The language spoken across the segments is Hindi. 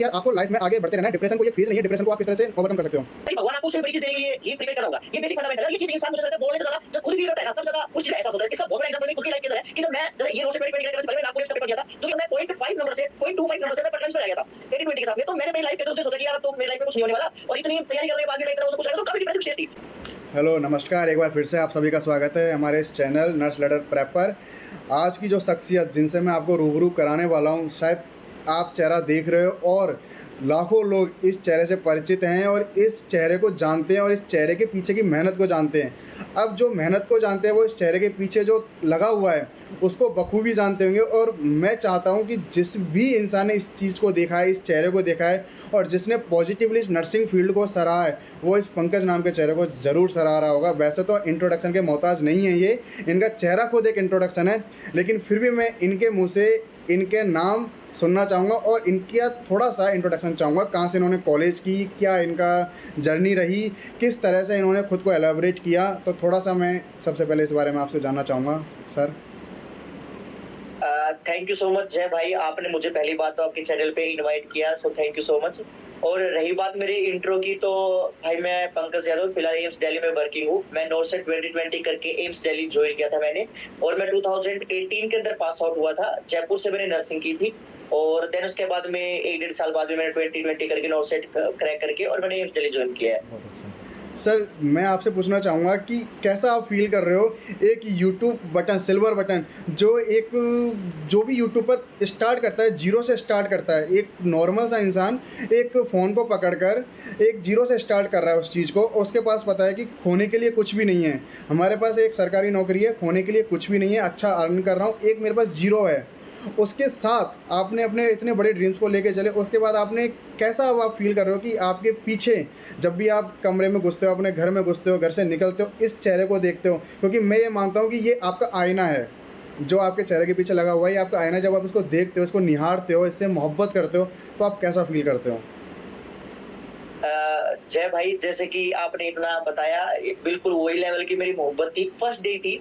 यार आपको लाइफ में आगे बढ़ते रहना है, डिप्रेशन को ये फेज नहीं है, डिप्रेशन को आप किस तरह से ओवरकम कर सकते हो। भगवान आपको उससे बड़ी चीज देंगे, ये प्रिपेयर करना होगा। ये बेसिक फंडामेंटल है। ये चीज इंसान मुझे लगता है बोलने से ज्यादा जब खुद फील करता है ना, तब ज्यादा उस चीज का एहसास होता है। इसका बहुत बड़ा एग्जांपल मेरी खुद की लाइफ के अंदर है कि जब मैं जैसे ये नोट से 2020 करने से पहले मैंने आपको एक पेपर दिया था, जो कि मैं 0.5 नंबर से 0.25 नंबर से मैं ट्रांसफर आ गया था 80-20 के साथ में। तो मैंने मेरी लाइफ के दोस्तों सोचा कि यार अब तो मेरी लाइफ में कुछ नहीं होने वाला, और इतनी तैयारी करने के बाद भी मैं इतना कुछ आएगा तो काफी डिप्रेसिव स्टेज थी। हेलो नमस्कार, एक बार फिर से आप सभी का स्वागत है हमारे इस चैनल नर्स लैडर प्रेप पर। आज की जो शख्सियत जिनसे मैं आपको रूबरू कराने वाला हूँ, शायद आप चेहरा देख रहे हो और लाखों लोग इस चेहरे से परिचित हैं और इस चेहरे को जानते हैं और इस चेहरे के पीछे की मेहनत को जानते हैं। अब जो मेहनत को जानते हैं वो इस चेहरे के पीछे जो लगा हुआ है उसको बखूबी जानते होंगे। और मैं चाहता हूं कि जिस भी इंसान ने इस चीज़ को देखा है, इस चेहरे को देखा है और जिसने पॉजिटिवली इस नर्सिंग फील्ड को सराहा है, वो इस पंकज नाम के चेहरे को ज़रूर सराह रहा होगा। वैसे तो इंट्रोडक्शन के मोहताज नहीं है ये, इनका चेहरा खुद एक इंट्रोडक्शन है, लेकिन फिर भी मैं इनके मुँह से इनके नाम सुनना चाहूँगा और इनका थोड़ा सा इंट्रोडक्शन चाहूँगा। कहाँ से इन्होंने कॉलेज की, क्या इनका जर्नी रही, किस तरह से इन्होंने खुद को एलाबरेट किया, तो थोड़ा सा मैं सबसे पहले इस बारे में आपसे जानना चाहूँगा sir. Thank you so much जय भाई, आपने मुझे पहली बात तो आपके चैनल पे इनवाइट किया, so thank you so much. और रही बात मेरे इंट्रो की, तो भाई मैं पंकज यादव, फिलहाल एम्स दिल्ली में वर्किंग हूँ। मैं नॉर्सेट 2020 करके एम्स दिल्ली ज्वाइन किया था मैंने, और मैं 2018 के अंदर पास आउट हुआ था। जयपुर से मैंने नर्सिंग की थी, और देन उसके बाद में 1-1.5 साल बाद में मैंने 2020 करके नॉर्सेट क्रैक करके और मैंने एम्स दिल्ली ज्वाइन किया है। बहुत अच्छा सर, मैं आपसे पूछना चाहूँगा कि कैसा आप फील कर रहे हो एक यूट्यूब बटन, सिल्वर बटन, जो भी यूट्यूब पर स्टार्ट करता है, जीरो से स्टार्ट करता है। एक नॉर्मल सा इंसान एक फ़ोन को पकड़कर एक जीरो से स्टार्ट कर रहा है उस चीज़ को, और उसके पास पता है कि खोने के लिए कुछ भी नहीं है। हमारे पास एक सरकारी नौकरी है, खोने के लिए कुछ भी नहीं है, अच्छा अर्न कर रहा हूँ, एक मेरे पास जीरो है। उसके साथ आपने अपने इतने बड़े ड्रीम्स को लेके चले, उसके बाद आपने कैसा अब आप फील कर रहे हो कि आपके पीछे जब भी आप कमरे में घुसते हो, अपने घर में घुसते हो, घर से निकलते हो, इस चेहरे को देखते हो, क्योंकि मैं ये मानता हूँ कि ये आपका आईना है जो आपके चेहरे के पीछे लगा हुआ है। ये आपका आईना, जब आप इसको देखते हो, इसको निहारते हो, इससे मोहब्बत करते हो, तो आप कैसा फील करते हो? जय भाई, जैसे कि आपने इतना बताया, बिल्कुल वही लेवल की मेरी मोहब्बत थी, फर्स्ट डे थी।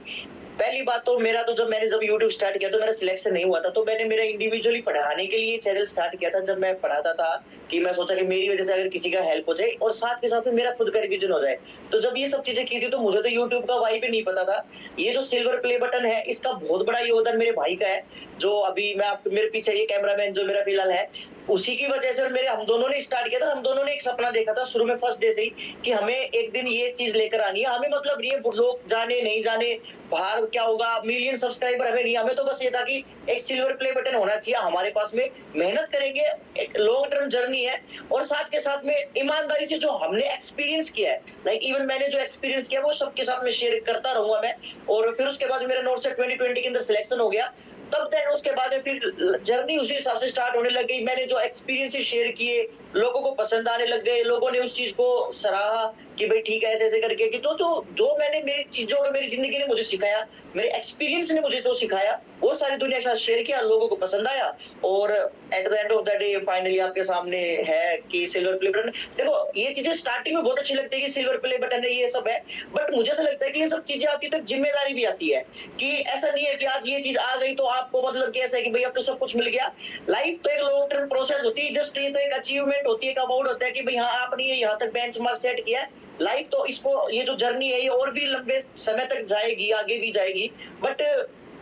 पहली बात तो मेरा तो जब यूट्यूब स्टार्ट किया तो मेरा सिलेक्शन नहीं हुआ था, तो मैंने मेरा इंडिविजुअली पढ़ाने के लिए चैनल स्टार्ट किया था। जब मैं पढ़ाता था कि मैं सोचा कि मेरी वजह से अगर किसी का हेल्प हो जाए और साथ के साथ में मेरा खुद का रिवीजन हो जाए। तो जब ये सब चीजें की थी तो मुझे तो यूट्यूब का वाइब ही नहीं पता था। ये जो सिल्वर प्ले बटन है, इसका बहुत बड़ा योगदान मेरे भाई का है, जो अभी मैं आपको, मेरे पीछे ये कैमरामैन जो मेरा फिलहाल है, उसी की वजह से। और मेरे हम दोनों ने स्टार्ट किया था, हम दोनों ने एक सपना देखा था शुरू में फर्स्ट डे से ही कि हमें एक दिन ये चीज लेकर आनी है। हमें मतलब नहीं है लोग जाने नहीं जाने, बाहर क्या होगा, मिलियन सब्सक्राइबर हमें नहीं, हमें तो बस ये था कि एक सिल्वर प्ले बटन होना चाहिए हमारे पास में। मेहनत करेंगे, एक लॉन्ग टर्म जर्नी है, और साथ के साथ में ईमानदारी से जो हमने एक्सपीरियंस किया है, लाइक इवन मैंने जो एक्सपीरियंस किया वो सबके साथ में शेयर करता रहूंगा मैं। और फिर उसके बाद मेरा नॉर्सेट 2020 के अंदर सिलेक्शन हो गया। तब देन उसके बाद में फिर जर्नी उसी हिसाब से स्टार्ट होने लग गई। मैंने जो एक्सपीरियंसेस शेयर किए, लोगों को पसंद आने लग गए, लोगों ने उस चीज को सराहा कि भाई ठीक है, ऐसे ऐसे करके कि जो जो जो मैंने मेरी चीजों ने, मेरी जिंदगी ने मुझे सिखाया, मेरे एक्सपीरियंस ने मुझे जो सिखाया, वो सारी दुनिया के साथ शेयर किया, लोगों को पसंद आया। और at the end of the day finally आपके सामने है कि सिल्वर प्ले बटन। देखो, ये चीजें स्टार्टिंग में बहुत अच्छी लगती है कि सिल्वर प्ले बटन है, ये सब है, बट मुझे ऐसा लगता है कि ये सब चीजें आती है तो जिम्मेदारी भी आती है। कि ऐसा नहीं है कि आज ये चीज आ गई तो आपको मतलब कि ऐसा है कि भाई अब तो सब कुछ मिल गया। लाइफ तो एक लॉन्ग टर्म प्रोसेस होती है, जस्ट ये तो एक अचीवमेंट होती है, एक अवार्ड होता है कि भाई हाँ आपने ये यहाँ तक बेंचमार्क सेट किया है। लाइफ तो इसको, ये जो जर्नी है, ये और भी लंबे समय तक जाएगी, आगे भी जाएगी। बट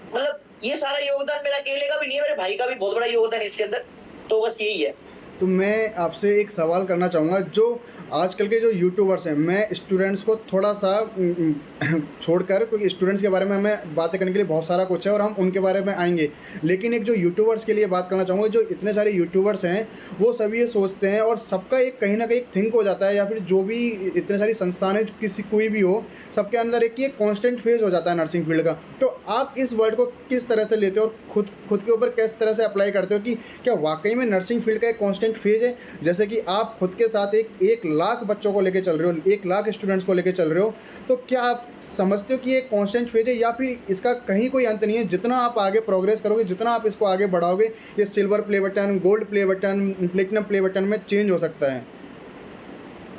मतलब ये सारा योगदान मेरा अकेले का भी नहीं है, मेरे भाई का भी बहुत बड़ा योगदान है इसके अंदर। तो बस यही है। तो मैं आपसे एक सवाल करना चाहूँगा, जो आजकल के जो यूट्यूबर्स हैं, मैं स्टूडेंट्स को थोड़ा सा छोड़कर, क्योंकि स्टूडेंट्स के बारे में हमें बातें करने के लिए बहुत सारा कुछ है और हम उनके बारे में आएंगे, लेकिन एक जो यूट्यूबर्स के लिए बात करना चाहूँगा, जो इतने सारे यूट्यूबर्स हैं वो सभी ये सोचते हैं, और सबका एक कहीं ना कहीं एक थिंक हो जाता है, या फिर जो भी इतने सारी संस्थान है, किसी कोई भी हो, सबके अंदर एक ये कॉन्स्टेंट फेज हो जाता है नर्सिंग फील्ड का। तो आप इस वर्ड को किस तरह से लेते हो और खुद के ऊपर किस तरह से अप्लाई करते हो कि क्या वाकई में नर्सिंग फील्ड का एक कांस्टेंट फेज है? जैसे कि आप खुद के साथ एक लाख बच्चों को लेके चल रहे हो, 1 लाख स्टूडेंट्स को लेके चल रहे हो, तो क्या आप समझते हो कि ये कांस्टेंट फेज है, या फिर इसका कहीं कोई अंत नहीं है? जितना आप आगे प्रोग्रेस करोगे, जितना आप इसको आगे बढ़ाओगे, ये silver play button, gold play button, platinum play button में चेंज हो सकता है?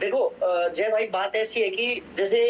देखो जय भाई, बात ऐसी है कि जैसे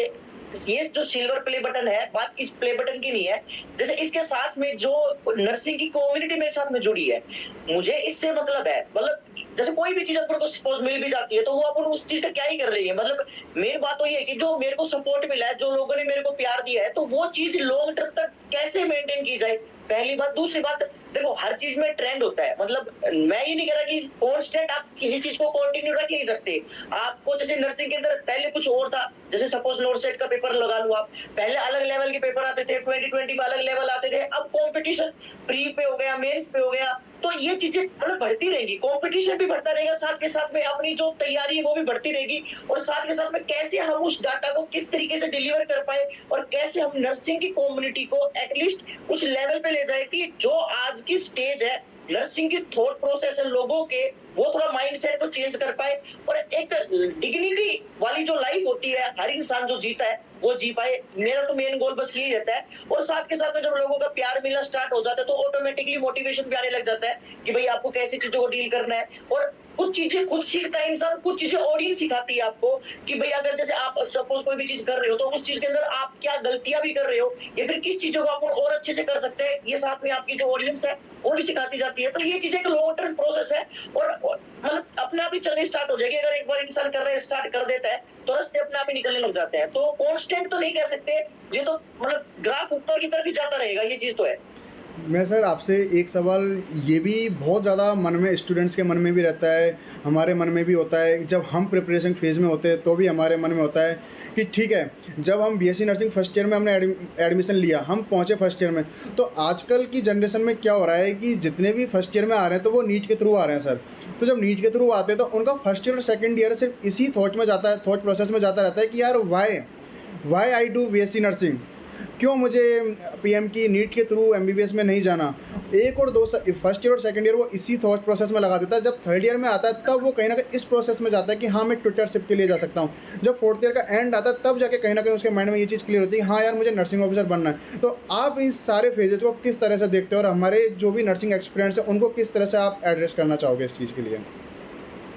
ये जो सिल्वर प्ले बटन है, बात इस प्ले बटन की नहीं है। जैसे इसके साथ में जो नर्सिंग की कम्युनिटी मेरे साथ में जुड़ी है, मुझे इससे मतलब है। मतलब जैसे कोई भी चीज़ अपन को सपोज़ मिल भी जाती है, तो वो अपन उस चीज़ का क्या ही कर लेंगे। मतलब मेन बात तो ये है कि जो मेरे को सपोर्ट मिला है, जो लोगों ने मेरे को प्यार दिया है, तो वो चीज़ लॉन्ग टर्म तक कैसे मेंटेन की जाए, पहली बात। दूसरी बात, देखो हर चीज़ में ट्रेंड होता है। मतलब मैं ये नहीं कह रहा कि कांस्टेंट आप किसी चीज़ को कंटिन्यू रख नहीं सकते। आपको जैसे नर्सिंग के अंदर पहले कुछ और था, जैसे सपोज़ नॉर्सेट का पेपर लगा लो आप। पहले अलग लेवल के पेपर आते थे, 2020 में अलग लेवल आते थे। अब कॉम्पिटिशन प्री पे हो गया, मेंस पे हो गया, तो ये चीज़ें मतलब बढ़ती रहेंगी। कॉम्पिटिशन भी बढ़ता रहेगा, साथ के साथ में अपनी जो तैयारी है वो भी बढ़ती रहेगी, और साथ के साथ में कैसे हम उस डाटा को किस तरीके से डिलीवर कर पाए, और कैसे हम नर्सिंग की कम्युनिटी को एटलीस्ट उस लेवल पे ले जाए कि जो आज की स्टेज है, नर्सिंग की थॉट प्रोसेस है लोगों के, वो थोड़ा माइंडसेट को चेंज कर पाए, और एक डिग्निटी वाली जो लाइफ होती है हर इंसान जो जीता है वो जी पाए। मेरा तो मेन गोल बस यही रहता है। और साथ के साथ में जब लोगों का प्यार मिलना स्टार्ट हो जाता है, तो ऑटोमेटिकली मोटिवेशन भी आने लग जाता है कि भाई आपको कैसी चीजों को डील करना है। और कुछ चीजें खुद सीखता है इंसान, कुछ चीजें ऑडियंस सिखाती है आपको कि भाई अगर जैसे आप सपोज कोई भी चीज कर रहे हो, तो उस चीज के अंदर आप क्या गलतियां भी कर रहे हो, या फिर किस चीजों को आप और अच्छे से कर सकते हैं, ये साथ में आपकी जो ऑडियंस है वो भी सिखाती जाती है। तो ये चीजें एक लॉन्ग टर्म प्रोसेस है, और मतलब अपने आप ही चलनी स्टार्ट हो जाएगी। अगर एक बार इंसान करना स्टार्ट कर देता है, तो रास्ते अपने आप ही निकलने लग जाते हैं। तो कांस्टेंट तो नहीं कह सकते, ये तो मतलब ग्राफ ऊपर की तरफ ही जाता रहेगा, ये चीज तो है। मैं सर आपसे एक सवाल, ये भी बहुत ज़्यादा मन में, स्टूडेंट्स के मन में भी रहता है, हमारे मन में भी होता है, जब हम प्रिपरेशन फेज़ में होते हैं तो भी हमारे मन में होता है कि ठीक है, जब हम बीएससी नर्सिंग फर्स्ट ईयर में हमने एडमिशन लिया, हम पहुँचे फर्स्ट ईयर में, तो आजकल की जनरेशन में क्या हो रहा है कि जितने भी फर्स्ट ईयर में आ रहे हैं तो वो नीट के थ्रू आ रहे हैं सर। तो जब नीट के थ्रू आते हैं तो उनका फर्स्ट ईयर और सेकेंड ईयर सिर्फ इसी थॉट में जाता है, थॉट प्रोसेस में जाता रहता है कि यार why I do BSc nursing, क्यों मुझे पीएम की नीट के थ्रू एमबीबीएस में नहीं जाना। एक और दो फर्स्ट ईयर और सेकंड ईयर वो इसी थॉट प्रोसेस में लगा देता है। जब थर्ड ईयर में आता है तब वो कहीं ना कहीं इस प्रोसेस में जाता है कि हाँ मैं ट्यूटरशिप के लिए जा सकता हूँ। जब फोर्थ ईयर का एंड आता है तब जाके कहीं ना कहीं उसके माइंड में ये चीज़ क्लियर होती है कि हाँ यार मुझे नर्सिंग ऑफिसर बनना है। तो आप इस सारे फेजेस को किस तरह से देखते हो, और हमारे जो भी नर्सिंग एक्सपीरियंस है उनको किस तरह से आप एड्रेस करना चाहोगे इस चीज़ के लिए?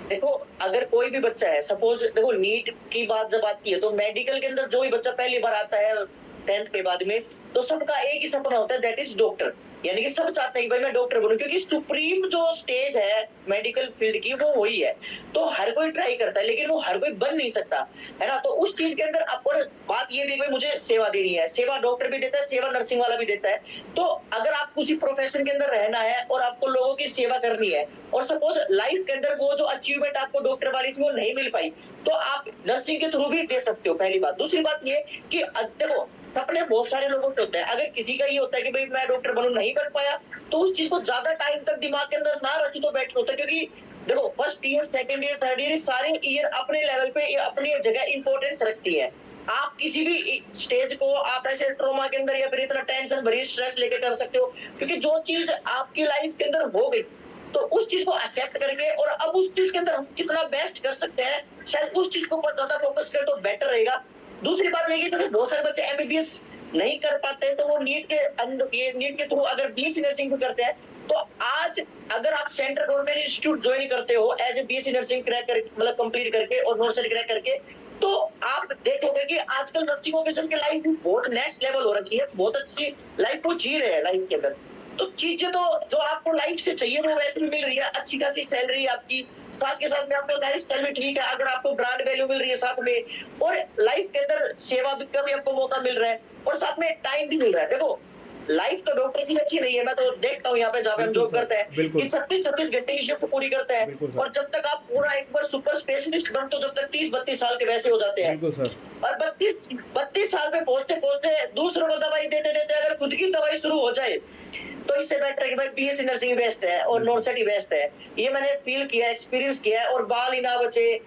देखो अगर कोई भी बच्चा है, सपोज देखो नीट की बात जब आती है, तो मेडिकल के अंदर जो भी बच्चा पहली बार आता है 10th के बाद में, तो सबका एक ही सपना होता है, दैट इज डॉक्टर। यानी कि सब चाहते हैं कि भाई मैं डॉक्टर बनूं, क्योंकि सुप्रीम जो स्टेज है मेडिकल फील्ड की वो वही है। तो हर कोई ट्राई करता है, लेकिन वो हर कोई बन नहीं सकता, है ना। तो उस चीज के अंदर अपन बात ये भी है कि भाई मुझे सेवा देनी है, सेवा डॉक्टर भी देता है, सेवा नर्सिंग वाला भी देता है। तो अगर आपको उसी प्रोफेशन के अंदर रहना है और आपको लोगों की सेवा करनी है, और सपोज लाइफ के अंदर वो जो अचीवमेंट आपको डॉक्टर वाली थी वो नहीं मिल पाई, तो आप नर्सिंग के थ्रू भी दे सकते हो, पहली बात। दूसरी बात ये कि देखो सपने बहुत सारे लोगों के होते हैं। अगर किसी का ये होता है कि भाई मैं डॉक्टर बनूं, नहीं बन पाया, तो उस चीज को ज्यादा टाइम तक दिमाग के अंदर ना रखे तो बेटर होता है। क्योंकि देखो first year, second year, third year, सारे ईयर अपने लेवल पे अपनी जगह इंपॉर्टेंस रखती है। आप किसी भी स्टेज को आप ऐसे ट्रॉमा के अंदर या फिर इतना टेंशन भरी स्ट्रेस लेके कर सकते हो, क्योंकि जो चीज आपकी लाइफ के अंदर हो गई, तो उस चीज को एक्सेप्ट करके और अब उस चीज के अंदर हम कितना बेस्ट कर सकते हैं, शायद उस चीज को ऊपर ज्यादा फोकस करें तो बेटर रहेगा। दूसरी बात ये कि जैसे बहुत सारे बच्चे एमबीबीएस नहीं कर पाते हैं, तो वो नीट के अंदर, ये नीट के थ्रू अगर बीएससी नर्सिंग भी करते हैं, तो आज अगर आप सेंट्रल गवर्नमेंट इंस्टीट्यूट ज्वाइन करते हो as a BSc nursing crack कर, मतलब कंप्लीट करके और नॉर्सरी क्रैक करके, तो आप देखोगे कि आजकल नर्सिंग ऑफिसर की लाइफ भी बहुत नेक्स्ट लेवल हो रखी है, बहुत अच्छी लाइफ वो जी रहे हैं लाइफ के अंदर। तो चीजें तो जो आपको लाइफ से चाहिए वो वैसे भी मिल रही है, अच्छी खासी सैलरी आपकी, साथ के साथ में आपका लाइफ स्टाइल भी ठीक है, अगर आपको ब्रांड वैल्यू मिल रही है साथ में, और लाइफ के अंदर सेवा का भी आपको मौका मिल रहा है, और साथ में टाइम भी मिल रहा है। देखो लाइफ तो डॉक्टर की अच्छी नहीं है, मैं तो देखता हूँ यहाँ पे जहाँ पे हम बिल्कुल जॉब सर, करते हैं कि बिल्कुल, 36-36 घंटे की शिफ्ट पूरी करते हैं, बिल्कुल सर, और जब तक आप पूरा एक बार सुपर स्पेशलिस्ट बनते हो, जब तक 30-32 साल के वैसे हो जाते हैं। बिल्कुल सर। और 32 साल पे पहुंचते पहुंचते दूसरों को दवाई देते देते अगर खुद की दवाई शुरू हो जाए, तो इससे बेटर है कि भाई बीएससी नर्सिंग बेस्ट है और बिल्कुल। नॉर्सेट ही बेस्ट है। ये मैंने फील किया, एक्सपीरियंस किया है। और बाल ही ना बचे,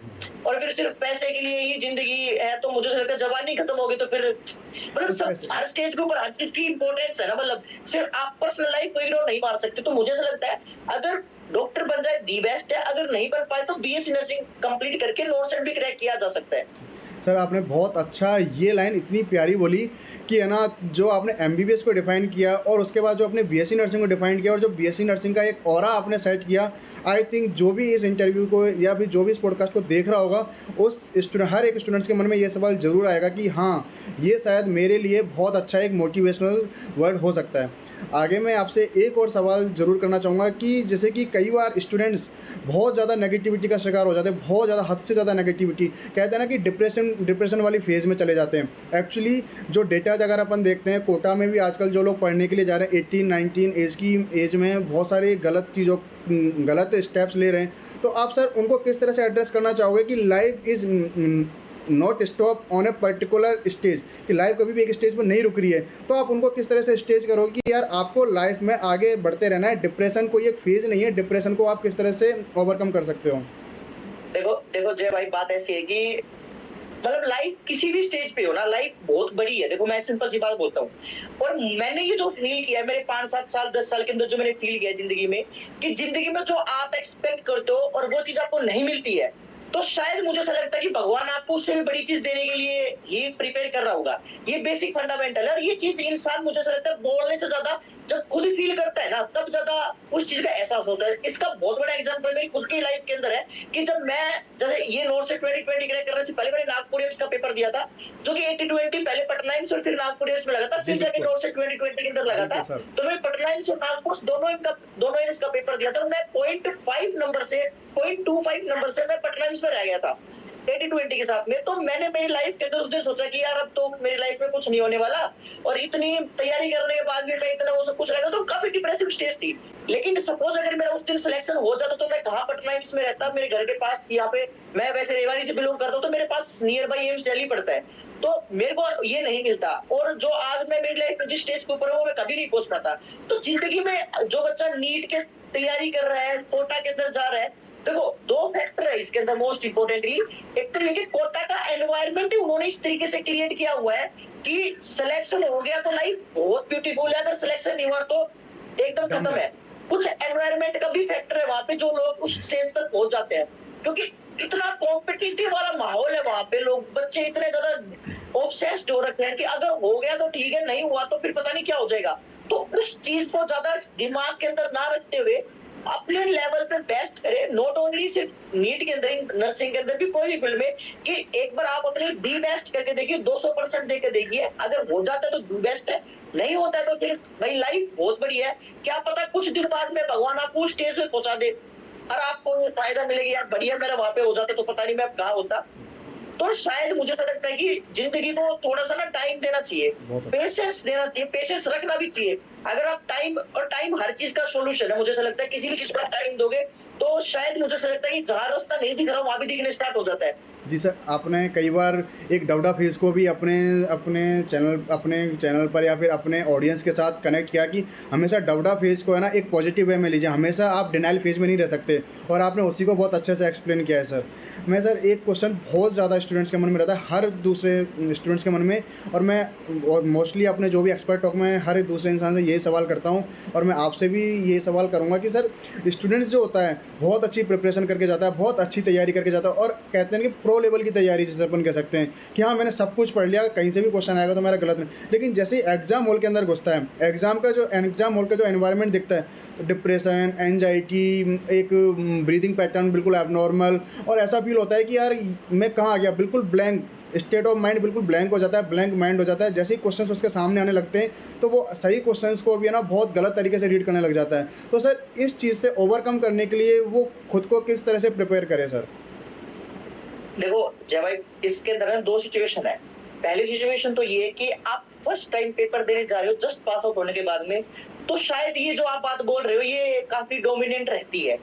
और फिर सिर्फ पैसे के लिए ही जिंदगी है, तो मुझे लगता है जवानी खत्म होगी तो फिर मतलब तो सब पैसे, हर स्टेज के ऊपर हर चीज की इंपॉर्टेंस है ना। मतलब सिर्फ आप पर्सनल लाइफ को इग्नोर नहीं मार सकते। तो मुझे ऐसा लगता है अगर डॉक्टर बन जाए दी बेस्ट है, अगर नहीं बन पाए तो बीएससी नर्सिंग कंप्लीट करके नॉर्सेट भी क्रैक किया जा सकता है। सर आपने बहुत अच्छा ये लाइन इतनी प्यारी बोली कि है ना, जो आपने एमबीबीएस को डिफाइन किया और उसके बाद जो आपने बीएससी नर्सिंग को डिफाइन किया और जो बीएससी नर्सिंग का एक ऑरा आपने सेट किया, आई थिंक जो भी इस इंटरव्यू को या फिर जो भी इस पॉडकास्ट को देख रहा होगा, उस स्टूडेंट, हर एक स्टूडेंट्स के मन में ये सवाल ज़रूर आएगा कि हाँ, ये शायद मेरे लिए बहुत अच्छा एक मोटिवेशनल वर्ड हो सकता है। आगे मैं आपसे एक और सवाल ज़रूर करना चाहूँगा कि जैसे कि कई बार स्टूडेंट्स बहुत ज़्यादा नेगेटिविटी का शिकार हो जाते हैं, बहुत ज़्यादा, हद से ज़्यादा नेगेटिविटी, कहते हैं ना कि डिप्रेशन वाली फेज़ में चले जाते हैं। एक्चुअली जो डेटाज अगर अपन देखते हैं, कोटा में भी आजकल जो लोग पढ़ने के लिए जा रहे हैं 18-19 एज में बहुत सारी गलत स्टेप्स ले रहे हैं, तो आप सर उनको किस तरह से एड्रेस करना चाहोगे कि life is not stop on a particular stage, कि लाइफ कभी भी एक स्टेज पर नहीं रुक रही है, तो आप उनको किस तरह से स्टेज करोगे कि यार आपको लाइफ में आगे बढ़ते रहना है, डिप्रेशन कोई एक फेज नहीं है, डिप्रेशन को आप किस तरह से ओवरकम कर सकते हो? देखो देखो जय भाई, बात ऐसी है कि मतलब लाइफ किसी भी स्टेज पे हो ना, लाइफ बहुत बड़ी है। देखो मैं सिंपल सी बात बोलता हूँ, और मैंने ये जो फील किया है मेरे 5-7 साल 10 साल के अंदर, जो मैंने फील किया जिंदगी में, कि जिंदगी में जो आप एक्सपेक्ट करते हो और वो चीज आपको नहीं मिलती है, तो शायद मुझे ऐसा लगता है कि भगवान आपको उससे भी बड़ी चीज देने के लिए ही प्रिपेयर कर रहा होगा। ये बेसिक फंडामेंटल है, और ये चीज इंसान, मुझे ऐसा लगता है, बोलने से ज्यादा जब खुद फील करता है ना, तब ज्यादा उस चीज का एहसास होता है। इसका बहुत बड़ा एग्जांपल मेरी खुद की लाइफ के अंदर है कि जब मैं, जैसे ये नोट से 2020 क्रैक करने से पहले मैंने नागपुर एम्स का पेपर दिया था, जो कि 80-20 पहले पटना एम्स और फिर नागपुर एम्स में लगा था, फिर जाके नोट से 2020 के अंदर लगा था। तो मैं पटना एम्स और नागपुर दोनों एम्स का पेपर दिया था, और मैं 0.25 नंबर से मैं पटना एम्स में रह गया था 80-20 के साथ में। तो मैंने मेरी लाइफ के अंदर उस दिन सोचा कि यार अब तो मेरी लाइफ में कुछ नहीं होने वाला, और इतनी तैयारी करने के बाद भी मैं इतना वो सब कुछ रहेगा, तो काफी डिप्रेसिव स्टेज थी। लेकिन सपोज अगर मेरा उस दिन सिलेक्शन हो जाता तो मैं कहाँ पटना एम्स में रहता, मेरे घर के पास, यहाँ पे मैं वैसे रेवाड़ी से बिलोंग करता हूँ, तो मेरे पास नियर बाई एम्स दिल्ली पड़ता है, तो मेरे को ये नहीं मिलता। और जो आज मैं मेरी लाइफ में जिस स्टेज के ऊपर हूँ, वो मैं कभी नहीं पहुंच पाता। तो जिंदगी में जो बच्चा नीट के तैयारी कर रहा है, कोटा के अंदर जा रहा है, देखो 2 फैक्टर है इसके अंदर मोस्ट इंपोर्टेंटली। एक तो ये कि कोटा का एनवायरनमेंट ही उन्होंने इस तरीके से क्रिएट किया हुआ है कि सिलेक्शन हो गया तो लाइफ बहुत ब्यूटीफुल है, अगर सिलेक्शन नहीं हुआ तो एकदम खत्म है। कुछ एनवायरनमेंट का भी फैक्टर है वहां पे, जो लोग उस स्टेज तक पहुंच जाते हैं, क्योंकि इतना कॉम्पिटिटिव वाला माहौल है वहां पे, लोग, बच्चे इतने ज्यादा ऑब्सेस्ड हो रखे हैं कि अगर हो गया तो ठीक है, नहीं हुआ तो फिर पता नहीं क्या हो जाएगा। तो उस चीज को ज्यादा दिमाग के अंदर ना रखते हुए अपने लेवल पे बेस्ट करे, नॉट ओनली सिर्फ नीट के अंदर, नर्सिंग के अंदर भी, कोई भी फील्ड में, कि एक बार आप अपने दी बेस्ट करके देखिए, 200% देके देखिए। अगर हो जाता है तो दी बेस्ट है, नहीं होता है तो फिर भाई लाइफ बहुत बड़ी है, क्या पता कुछ दिन बाद में भगवान आपको उस स्टेज पे पहुंचा दे और आपको फायदा मिलेगी, यार बढ़िया मेरा वहां पे हो जाता तो पता नहीं मैं कहाँ होता। तो शायद मुझे ऐसा लगता है कि जिंदगी को थोड़ा सा ना टाइम देना चाहिए, पेशेंस देना चाहिए, पेशेंस रखना भी चाहिए। अगर आप टाइम हर चीज का सोल्यूशन है, मुझे ऐसा लगता है किसी भी चीज का टाइम दोगे तो शायद, मुझे ऐसा लगता है कि जहाँ रास्ता नहीं दिख रहा वहां भी दिखने स्टार्ट हो जाता है। जी सर, आपने कई बार एक डाउटा फेज को भी अपने अपने चैनल पर या फिर अपने ऑडियंस के साथ कनेक्ट किया कि हमेशा डाउटा फेज को है ना एक पॉजिटिव वे में लीजिए, हमेशा आप डिनाइल फेज में नहीं रह सकते, और आपने उसी को बहुत अच्छे से एक्सप्लेन किया है सर। मैं सर एक क्वेश्चन बहुत ज़्यादा स्टूडेंट्स के मन में रहता है, हर दूसरे स्टूडेंट्स के मन में, और मोस्टली अपने जो भी एक्सपर्ट टॉक में हर एक दूसरे इंसान से यही सवाल करता हूँ, और मैं आपसे भी ये सवाल करूँगा कि सर स्टूडेंट्स जो होता है बहुत अच्छी प्रिपरेशन करके जाता है, बहुत अच्छी तैयारी करके जाता है, और कहते हैं कि प्रो लेवल की तैयारी जिसे अपन कह सकते हैं कि हाँ मैंने सब कुछ पढ़ लिया, कहीं से भी क्वेश्चन आएगा तो मेरा गलत नहीं, लेकिन जैसे ही एग्जाम हॉल के अंदर घुसता है, एग्जाम हॉल का जो एनवायरनमेंट दिखता है, डिप्रेशन, एंजाइटी, एक ब्रीदिंग पैटर्न बिल्कुल एबनॉर्मल, और ऐसा फील होता है कि यार मैं कहाँ आ गया, बिल्कुल ब्लैंक स्टेट ऑफ माइंड, बिल्कुल ब्लैंक हो जाता है, ब्लैंक माइंड हो जाता है। जैसे ही क्वेश्चंस उसके सामने आने लगते हैं तो वो सही क्वेश्चंस को भी है ना बहुत गलत तरीके से रीड करने लग जाता है। तो सर इस चीज़ से ओवरकम करने के लिए वो खुद को किस तरह से प्रिपेयर करे सर? देखो जय भाई, इसके अंदर ना 2 सिचुएशन है। पहली सिचुएशन तो ये है कि आप फर्स्ट टाइम पेपर देने जा रहे हो जस्ट पास आउट होने के बाद में, तो शायद ये जो आप बात बोल रहे हो ये काफी डोमिनेंट रहती है,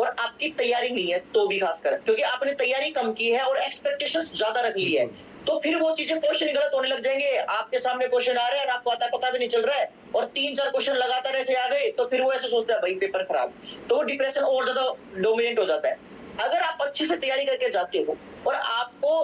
और आपकी तैयारी नहीं है तो भी खासकर, क्योंकि आपने तैयारी कम की है और एक्सपेक्टेशंस ज्यादा रख ली है, तो फिर वो चीजें क्वेश्चन गलत होने लग जाएंगे। आपके सामने क्वेश्चन आ रहे हैं और आपको पता भी नहीं चल रहा है, और 3-4 क्वेश्चन लगातार ऐसे आ गए, तो फिर वो ऐसे सोचता है भाई पेपर खराब, तो डिप्रेशन और ज्यादा डोमिनेट हो जाता है। अगर आप अच्छे से तैयारी करके जाते हो, और आपको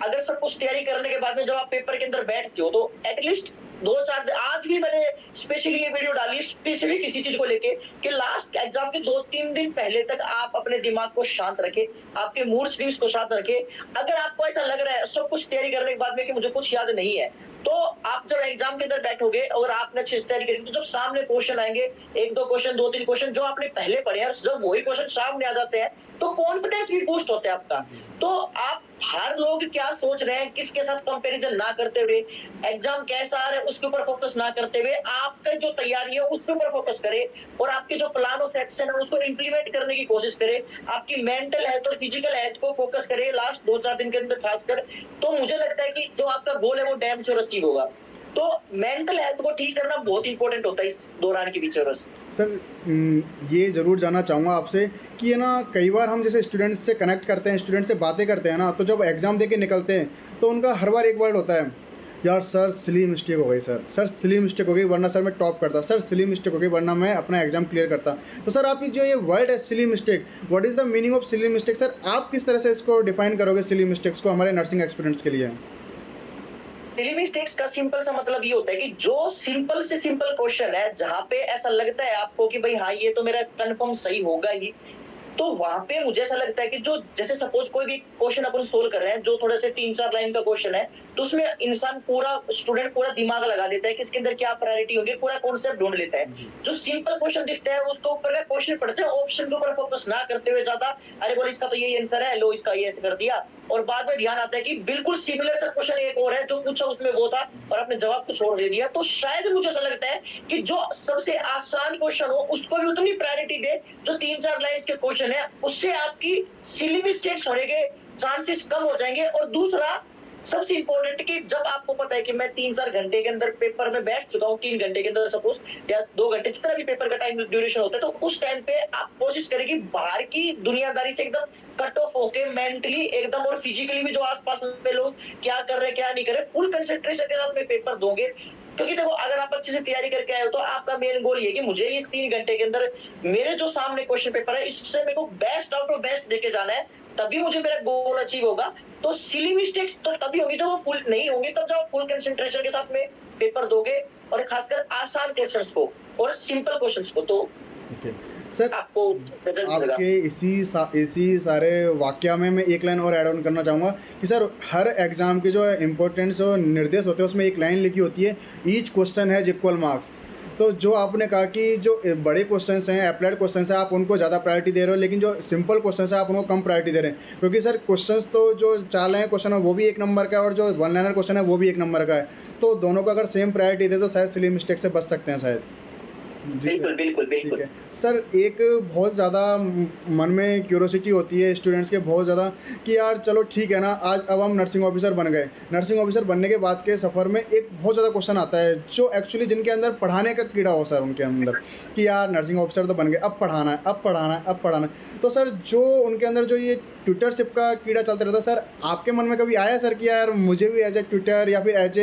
अगर सब कुछ तैयारी करने के बाद में जब आप पेपर के अंदर बैठते हो, तो एटलीस्ट 2-4 आज भी मैंने स्पेशली ये वीडियो डाली स्पेसिफिक इसी चीज को लेके कि लास्ट एग्जाम के 2-3 दिन पहले तक आप अपने दिमाग को शांत रखें, आपके मूड स्विंग्स को शांत रखें। अगर आपको ऐसा लग रहा है सब कुछ तैयारी करने के बाद में कि मुझे कुछ याद नहीं है, तो आप जब एग्जाम के अंदर बैठोगे और आपने अच्छे से तैयारी करी, तो जब सामने क्वेश्चन आएंगे, 1-2 क्वेश्चन, 2-3 क्वेश्चन जो आपने पहले पढ़े हैं, जब वही क्वेश्चन सामने आ जाते हैं, तो कॉन्फिडेंस भी बूस्ट होता है आपका। तो आप हर लोग क्या सोच रहे हैं, किसके साथ कंपैरिजन ना करते हुए, एग्जाम कैसा आ रहा है उसके ऊपर फोकस ना करते हुए, आपका जो तैयारी है उसके ऊपर फोकस करें और आपके जो प्लान ऑफ एक्शन है उसको इंप्लीमेंट करने की कोशिश करें। आपकी मेंटल हेल्थ और फिजिकल हेल्थ को फोकस करें लास्ट 2-4 दिन के अंदर खासकर। तो मुझे लगता है कि जो आपका गोल है वो डैम श्योर अचीव होगा। तो मेंटल हेल्थ को ठीक करना बहुत इंपॉर्टेंट होता है इस दौरान के बीच में बस। सर ये ज़रूर जानना चाहूँगा आपसे कि है ना, कई बार हम जैसे स्टूडेंट्स से कनेक्ट करते हैं, स्टूडेंट से बातें करते हैं ना, तो जब एग्ज़ाम दे के निकलते हैं तो उनका हर बार एक वर्ड होता है, यार सर सिली मिस्टेक हो गई, सर सिली मिस्टेक हो गई, वरना सर मैं टॉप करता, सर सिली मिस्टेक हो गई वरना मैं अपना एग्ज़ाम क्लियर करता। तो सर आपकी जो ये वर्ड है silly mistake, what is the meaning of silly mistake? Sir आप किस तरह से इसको डिफाइन करोगे सिली मिस्टेक्स को हमारे नर्सिंग एक्सपीरियंस के लिए? सिली मिस्टेक्स का सिंपल सा मतलब ये होता है कि जो सिंपल से सिंपल क्वेश्चन है, जहां पे ऐसा लगता है आपको कि भाई हाँ ये तो मेरा कंफर्म सही होगा ही, तो वहां पे मुझे ऐसा लगता है कि जो जैसे सपोज कोई भी क्वेश्चन अपन सोल्व कर रहे हैं जो थोड़े से 3-4 लाइन का क्वेश्चन है, तो उसमें इंसान पूरा स्टूडेंट पूरा दिमाग लगा देता है कि इसके अंदर क्या प्रायोरिटी होंगे, पूरा कॉन्सेप्ट ढूंढ लेता है। जो सिंपल क्वेश्चन दिखता है उसको ऊपर का क्वेश्चन पढ़ते हैं, ऑप्शन के ऊपर फोकस ना करते हुए ज्यादा, अरे बोलो इसका तो यही आंसर है, लो इसका ये ऐसे कर दिया, और बाद में ध्यान आता है कि बिल्कुल सिमिलर सा क्वेश्चन एक और है जो पूछा उसमें वो था और आपने जवाब को छोड़ दे दिया। तो शायद मुझे ऐसा लगता है कि जो सबसे आसान क्वेश्चन हो उसको भी उतनी प्रायोरिटी दे, जो 3-4 लाइन्स के क्वेश्चन है उससे आपकी सिली मिस्टेक्स होने के चांसेस कम हो जाएंगे। और दूसरा सबसे इंपॉर्टेंट कि जब आपको पता है कि मैं 3-4 घंटे के अंदर पेपर में बैठ चुका हूँ, 3 घंटे के अंदर सपोज, या 2 घंटे, जितना भी पेपर का टाइम ड्यूरेशन होता है, तो उस टाइम पे आप कोशिश करें कि बाहर की दुनियादारी से एकदम कट ऑफ होके मेंटली एकदम और फिजिकली भी जो आसपास में लोग क्या कर रहे हैं क्या नहीं कर रहे, फुल कंसंट्रेशन के साथ में पेपर दोगे। क्योंकि देखो अगर आप अच्छे से तैयारी करके आए हो तो आपका मेन गोल ये कि मुझे इस 3 घंटे के अंदर मेरे जो सामने क्वेश्चन पेपर है इससे मेरे को बेस्ट आउट ऑफ बेस्ट देके जाना है, तभी मुझे मेरा गोल अचीव होगा। तो सिली मिस्टेक्स तो तभी होंगी जब वो फुल नहीं होंगी, तब जब फुल कंसंट्रेशन के साथ में पेपर दोगे, और खासकर आसान क्वेश्चंस को और सिंपल क्वेश्चंस को, तो ओके सर, आपको रिजल्ट मिलेगा। आपके इसी सारे वाक्या में मैं एक लाइन और ऐड ऑन करना चाहूँगा कि सर हर एग्ज़ाम के जो इम्पोर्टेंट्स और निर्देश होते हैं उसमें एक लाइन लिखी होती है, each question has equal marks. तो जो आपने कहा कि जो बड़े क्वेश्चंस हैं, अप्लाइड क्वेश्चंस हैं, आप उनको ज़्यादा प्रायोरिटी दे रहे हो, लेकिन जो सिंपल क्वेश्चंस हैं आप उनको कम प्रायोरिटी दे रहे हैं, क्योंकि सर क्वेश्चंस तो जो 4 लाइन क्वेश्चन है वो भी 1 नंबर का है और जो 1 लाइनर क्वेश्चन है वो भी 1 नंबर का है। तो दोनों को अगर सेम प्रायोरिटी दे तो शायद सिली मिस्टेक से बच सकते हैं शायद। जी सर। बिल्कुल बिल्कुल ठीक बिल्कुल। है। सर एक बहुत ज़्यादा मन में क्यूरोसिटी होती है स्टूडेंट्स के बहुत ज़्यादा कि यार चलो ठीक है ना, आज अब हम नर्सिंग ऑफिसर बन गए। नर्सिंग ऑफिसर बनने के बाद के सफ़र में एक बहुत ज़्यादा क्वेश्चन आता है जो एक्चुअली जिनके अंदर पढ़ाने का कीड़ा हो सर उनके अंदर, कि यार नर्सिंग ऑफिसर तो बन गए, अब पढ़ाना है, अब पढ़ाना है, अब पढ़ाना है। तो सर जो उनके अंदर जो ये ट्यूटरशिप का कीड़ा चलता रहता है, सर आपके मन में कभी आया सर कि यार मुझे भी एज ए ट्यूटर या फिर as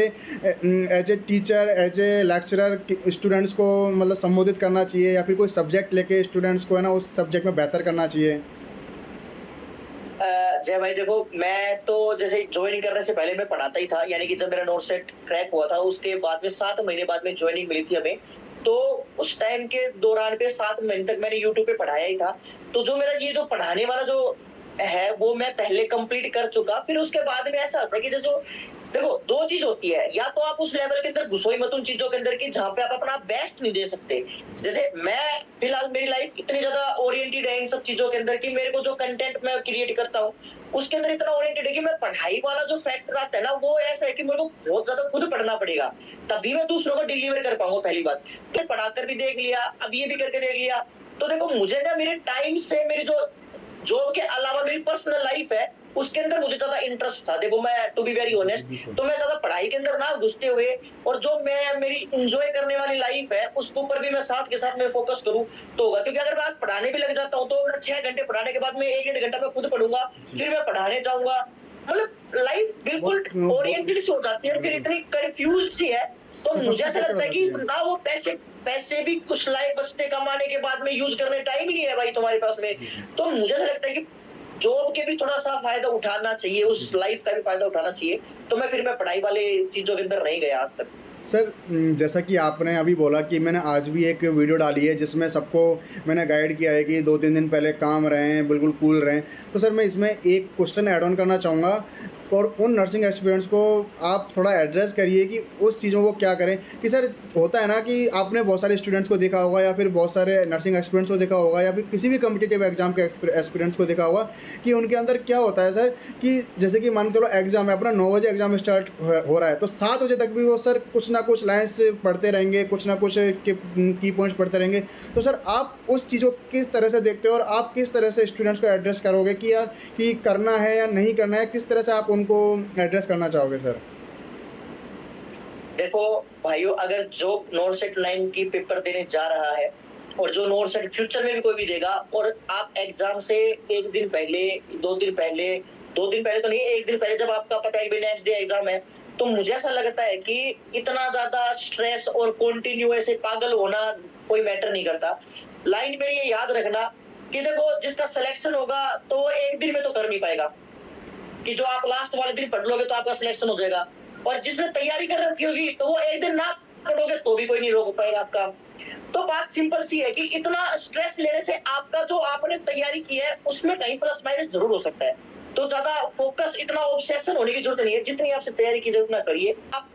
a teacher, as a lecturer students को मतलब संबोधित करना चाहिए, या फिर कोई सब्जेक्ट लेके स्टूडेंट्स को है ना उस सब्जेक्ट में बेहतर करना चाहिए? जय भाई देखो, मैं तो जैसे ज्वाइन करने से पहले मैं पढ़ाता ही था, यानी कि जब मेरा नोट सेट क्रैक हुआ था उसके बाद में 7 महीने बाद में ज्वाइनिंग मिली थी हमें। तो उस टाइम के दौरान पे 7 महीने तक मैंने यूट्यूब पे पढ़ाया ही था। तो जो मेरा ये जो पढ़ाने वाला जो है वो मैं पहले कंप्लीट कर चुका। फिर उसके बाद में ऐसा होता है कि जैसे देखो 2 चीज होती है, या तो आप उस लेवल के अंदर घुसो ही मत उन चीजों के अंदर की जहाँ पे आप अपना बेस्ट नहीं दे सकते। जैसे मैं फिलहाल मेरी लाइफ इतनी ज्यादा ओरिएंटेड है इन सब चीजों के अंदर कि मेरे को जो कंटेंट मैं क्रिएट करता हूँ उसके अंदर इतना ओरिएंटेड है कि मैं पढ़ाई वाला जो फैक्टर आता है ना वो ऐसा है कि मेरे को बहुत ज्यादा खुद पढ़ना पड़ेगा, तभी मैं दूसरों को डिलीवर कर पाऊंगा। पहली बात तो पढ़ाकर भी देख लिया, अब ये भी करके देख लिया। तो देखो मुझे ना मेरे टाइम से मेरी जो जॉब के अलावा मेरी पर्सनल लाइफ है उसके अंदर मुझे ज्यादा इंटरेस्ट था। देखो मैं टू बी वेरी ऑनेस्ट, तो मैं ज्यादा पढ़ाई के अंदर ना घुसते हुए और जो मैं मेरी इंजॉय करने वाली लाइफ है उसके ऊपर भी मैं साथ के साथ में फोकस करूं तो होगा। क्योंकि अगर मैं आज पढ़ाने भी लग जाता हूँ तो 6 घंटे पढ़ाने के बाद में 1-1.5 घंटा मैं खुद पढ़ूंगा, फिर मैं पढ़ाने जाऊंगा, मतलब लाइफ बिल्कुल ओरिएंटेड सी हो जाती है, फिर इतनी कंफ्यूज सी है। तो मुझे ऐसा लगता है कि ना वो पैसे भी कुछ लाए बचते कमाने के बाद में यूज करने टाइम ही नहीं है भाई तुम्हारे पास में। तो मुझे ऐसा लगता है कि जॉब के भी थोड़ा सा फायदा उठाना चाहिए, उस लाइफ का भी फायदा उठाना चाहिए। तो मैं पढ़ाई वाले चीजों के अंदर नहीं गया आज तक। सर जैसा कि आपने अभी बोला कि मैंने आज भी एक वीडियो डाली है जिसमें सबको मैंने गाइड किया है कि 2-3 दिन पहले काम रहें, बिल्कुल कूल रहें। तो सर मैं इसमें एक क्वेश्चन ऐड ऑन करना चाहूँगा और उन नर्सिंग एस्पिरेंट्स को आप थोड़ा एड्रेस करिए कि उस चीज़ों को क्या करें कि सर होता है ना कि आपने बहुत सारे स्टूडेंट्स को देखा होगा या फिर बहुत सारे नर्सिंग एस्पिरेंट्स को देखा होगा या फिर किसी भी कॉम्पिटिटिव एग्ज़ाम के एस्पिरेंट्स को देखा होगा कि उनके अंदर क्या होता है सर कि जैसे कि मान के चलो एग्ज़ाम है, अपना 9 बजे एग्ज़ाम स्टार्ट हो रहा है, तो 7 बजे तक भी वो सर कुछ ना कुछ लाइन्स पढ़ते रहेंगे, कुछ ना कुछ की पॉइंट्स पढ़ते रहेंगे। तो सर आप उस चीज़ को किस तरह से देखते हो और आप किस तरह से स्टूडेंट्स को एड्रेस करोगे कि यार कि करना है या नहीं करना है, किस तरह से आप उनको एड्रेस करना चाहोगे सर? देखो भाइयों, अगर जो नॉन सेट 9 की पेपर देने जा रहा है और जो नॉन सेट फ्यूचर में भी कोई भी देगा, और आप एग्जाम से 1 दिन पहले, 2 दिन पहले, 2 दिन पहले तो नहीं, 1 दिन पहले जब आपका पता है कि नेक्स्ट डे एग्जाम है, तो मुझे ऐसा लगता है कि इतना ज्यादा स्ट्रेस और कंटिन्यू ऐसे पागल होना कोई मैटर नहीं करता। लाइन में ये याद रखना कि देखो, जिसका सिलेक्शन होगा तो वो 1 दिन में तो कर नहीं पाएगा, कि जो आप लास्ट वाले दिन पढ़ लोगे तो आपका सिलेक्शन हो जाएगा, और जिसने तैयारी कर रखी होगी तो वो 1 दिन ना पढ़ोगे तो भी कोई नहीं रोक पाएगा आपका। तो बात सिंपल सी है कि इतना स्ट्रेस लेने से आपका जो आपने तैयारी की है उसमें कहीं प्लस माइनस जरूर हो सकता है। तो ज्यादा फोकस, इतना ऑब्सेशन होने की जरूरत नहीं है। जितनी आपसे तैयारी की जरूरत ना करिए, आप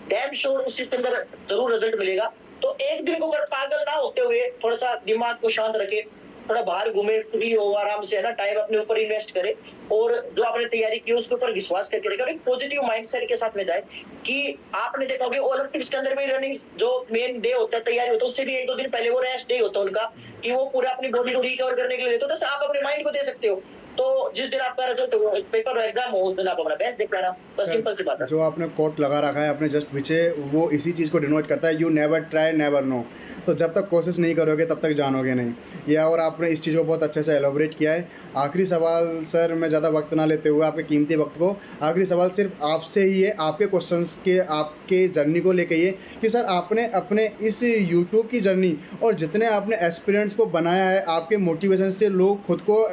डैम श्योर उस चीज के अंदर जरूर रिजल्ट मिलेगा। तो एक दिन को अगर पागल ना होते हुए थोड़ा सा दिमाग को शांत रखे, थोड़ा बाहर घूमे, फ्री हो, आराम से, है ना, टाइम अपने ऊपर इन्वेस्ट करे, और जो आपने तैयारी की उसके ऊपर विश्वास करके रखे और एक पॉजिटिव माइंडसेट के साथ में जाए। कि आपने देखा होगा ओलंपिक्स के अंदर भी रनिंग जो मेन डे होता है, तैयारी होता है, उससे भी 1-2 दिन पहले वो रेस्ट डे होता है उनका, कि वो पूरा अपनी बॉडी को रिकवर करने के लिए देते हो। तो आप अपने माइंड को दे सकते हो। तो जिस दिन आपका रिजल्ट पेपर एग्जाम हो उस दिन आप अपना बेस्ट देख लेना, बस सर सिंपल सी बात है। जो आपने कोट लगा रखा है अपने जस्ट पीछे, वो इसी चीज़ को डिनोट करता है, you never try never know. तो जब तक कोशिश नहीं करोगे तब तक जानोगे नहीं। या और आपने इस चीज़ को बहुत अच्छे से एलोबरेट किया है। आखिरी सवाल सर, मैं ज़्यादा वक्त ना लेते हुए आपके कीमती वक्त को, आखिरी सवाल सिर्फ आपसे ही है, आपके क्वेश्चंस के, आपके जर्नी को लेके ही है कि सर आपने अपने इस यूट्यूब की जर्नी और जितने आपने एस्पिरेंट्स को बनाया है, आपके मोटिवेशन से लोग खुद को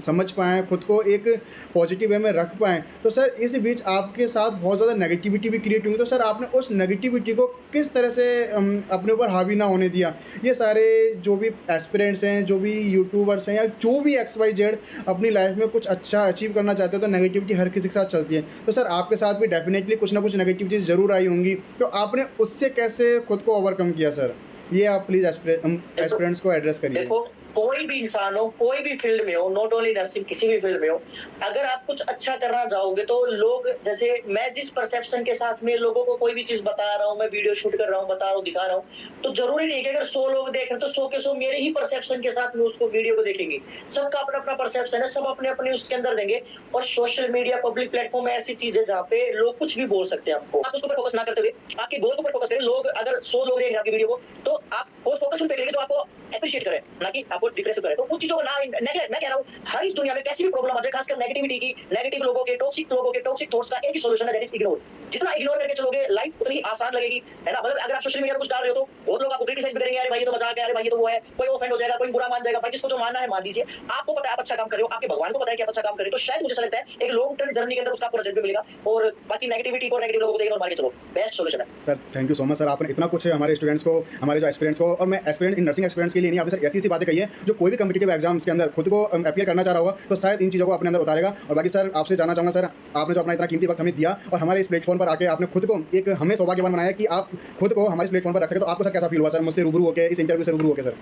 समझ पाएँ, खुद को एक पॉजिटिव वे में रख पाएँ। तो सर इस बीच आपके साथ बहुत ज़्यादा नेगेटिविटी भी क्रिएट हुई, तो सर आपने उस नेगेटिविटी को किस तरह से अपने ऊपर हावी ना होने दिया? ये सारे जो भी एस्पिरेंट्स हैं, जो भी यूट्यूबर्स हैं या जो भी एक्स वाई जेड अपनी लाइफ में कुछ अच्छा अचीव करना चाहते हैं, तो नेगेटिविटी हर किसी के साथ चलती है। तो सर आपके साथ भी डेफिनेटली कुछ ना कुछ नेगेटिविटीज़ ज़रूर आई होंगी, तो आपने उससे कैसे खुद को ओवरकम किया सर? ये आप प्लीज़ एस्पिरेंट्स को एड्रेस करिए। देखो, कोई भी इंसान हो, कोई भी फील्ड में हो, नॉट ओनली नर्सिंग, किसी भी फील्ड में हो, अगर आप कुछ अच्छा करना चाहोगे तो लोग, जैसे मैं जिस परसेप्शन के साथ में लोगों को कोई भी चीज बता रहा हूँ, मैं वीडियो शूट कर रहा हूँ, बता रहा हूँ, दिखा रहा हूँ, तो जरूरी नहीं है कि अगर 100 लोग देख रहे हैं तो 100 के 100 मेरे ही परसेप्शन के साथ में उसको वीडियो को देखेंगे। सबका अपना अपना परसेप्शन है, सब अपने अपने उसके अंदर देंगे। और सोशल मीडिया, पब्लिक प्लेटफॉर्म ऐसी चीज है जहाँ पे लोग कुछ भी बोल सकते हैं आपको। आप उसके ऊपर फोकस ना करते हुए आपके गोल के ऊपर फोकस करें। लोग अगर 100 लोग देखेंगे आपकी वीडियो को, तो आप फोकस उन पे करेंगे जो आपको एप्रिशिएट करें, ना कि आपको डिप्रेसिव करे। तो उन चीजों को ना नेगलेक्ट, मैं कह रहा हूँ हर इस दुनिया में कैसी भी प्रॉब्लम आ जाए, खासकर नेगेटिविटी की, नेगेटिव लोगों के, टॉक्सिक लोगों के, टॉक्सिक थॉट्स का एक ही सॉल्यूशन है, दैट इज इग्नोर। जितना इग्नोर करके चलोगे लाइफ उतनी आसान लगेगी, है ना। मतलब अगर आप सोशल मीडिया पर कुछ डाल रहे हो तो बहुत लोग आपको क्रिटिसाइज करेंगे, अरे भाई ये तो मजाक है, अरे भाई ये तो वो है, कोई ऑफेंड हो जाएगा, कोई बुरा मान जाएगा। भाई जिसको जो मानना है मान लीजिए। आपको पता है आप अच्छा काम कर रहे हो, आपके भगवान को पता है कि आप अच्छा काम कर रहे हो, तो शायद मुझे ऐसा लगता है एक लॉन्ग टर्म जर्नी के अंदर उसका आपको रिजल्ट भी मिलेगा। और बाकी नेगेटिविटी को, नेगेटिव लोगों को देखना और मार के चलो, बेस्ट सॉल्यूशन है। Sir thank you so much sir, आपने इतना कुछ हमारे स्टूडेंट्स को, हमारे जो एस्पिरेंट्स को, और मैं एस्पिरेंट इन नर्सिंग एस्पिरेंट्स के लिए नहीं, आपने सर ऐसी बातें कही है जो कोई भी कॉम्पिटिटिव एग्जाम्स के अंदर खुद को अपीयर करना चाह रहा होगा तो शायद इन चीज़ों को अपने अंदर उतारेगा। और बाकी सर आपसे जानना चाहूँगा सर, आपने जो अपना इतना कीमती वक्त हमें दिया और हमारे इस प्लेटफॉर्म पर आके आपने खुद को एक, हमें सौभाग्यवान बनाया कि आप खुद को हमारे इस प्लेटफॉर्म पर रख सके, तो आपको सर कैसा फील हुआ सर मुझसे रूबरू होकर, इस इंटरव्यू से रूबरू होकर सर?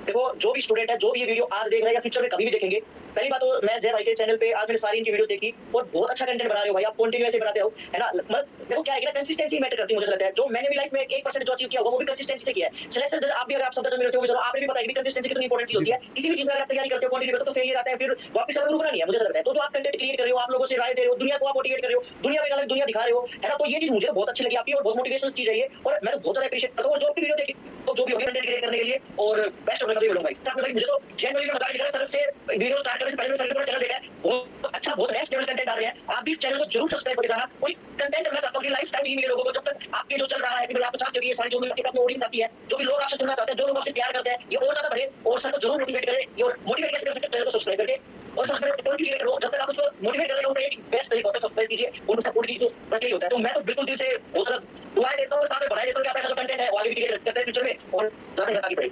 देखो, जो भी स्टूडेंट है, जो भी ये वीडियो आज देख रहा है या फ्यूचर में कभी भी देखेंगे, पहली बात तो मैं जय भाई के चैनल पे आज मैंने सारी इनकी वीडियोस देखी और बहुत अच्छा कंटेंट बना रहे हो भाई, आप कंटिन्यूअस बनाते हो, है ना। मतलब देखो क्या है कि ना, कंसिस्टेंसी मैटर करती है। मुझे लगता है जो मैंने भी लाइफ में 1% जो अचीव किया होगा वो भी कंसिस्टेंसी से किया है। सिलेक्शन जैसे आप भी, अगर आप सब मेरे से हो, चलो आपने भी पता है कि कंसिस्टेंसी कितनी इंपॉर्टेंट चीज होती है। किसी भी चीज में अगर आप तैयारी करते हो, कंटिन्यू करते हो, तो फेलियर आता है, फिर वापस से रुकना नहीं है, मुझे लगता है। तो जो आप कंटेंट क्रिएट कर रहे हो, आप लोगों से राय दे रहे हो, दुनिया को आप मोटिवेट कर रहे हो, दुनिया में एक अलग दुनिया दिखा रहे हो, है ना। तो ये चीज मुझे बहुत अच्छी लगी आपकी और बहुत मोटिवेशनल चीज है ये, और मैं तो बहुत ज्यादा अप्रिशिएट करता हूं। और जो भी वीडियो देखी, तो जो भी कंटेंट क्रिएट करने के लिए, और बेस्ट ऑफ लक वीडियो भाई। आपने भाई मुझे तो जनवरी में बता दिया तरफ से वीडियो स्टार्ट करने से पहले मैंने चैनल देखा है, बहुत अच्छा, बहुत नेक्स्ट लेवल कंटेंट आ रहे हैं। आप भी चैनल को जरूर सब्सक्राइब करके जाना। कोई कंटेंट मैं चाहता हूं कि लाइफ टाइम ही मिले लोगों को, जब तक आपके जो चल रहा है कि आप चाहते हो कि ये सारी जो भी आपकी ऑडियंस आती है, जो भी लोग आपसे सुनना चाहते हैं, जो लोग आपसे प्यार करते हैं, ये और ज्यादा बढ़े और सर को जरूर मोटिवेट करें। और मोटिवेट कैसे कर सकते हैं, चैनल को सब्सक्राइब करके और सबसे क्रिएटर हो, जब तक आप उसको मोटिवेट कर रहे हो एक बेस्ट तरीका होता है, सब्सक्राइब कीजिए, उनको सपोर्ट कीजिए, तो बस यही होता है। तो मैं तो बिल्कुल दिल से बहुत सारा दुआएं देता हूँ और साथ में बढ़ाई देता हूँ कि आपका जो कंटेंट है वो आगे भी क्रिएट करते हैं फ्यूचर में और ज़्यादा से ज़्यादा आगे बढ़े।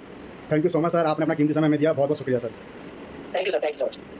Thank you so much sir, आपने अपना कीमती समय में दिया, बहुत बहुत शुक्रिया sir. Thank you sir, thank you so much.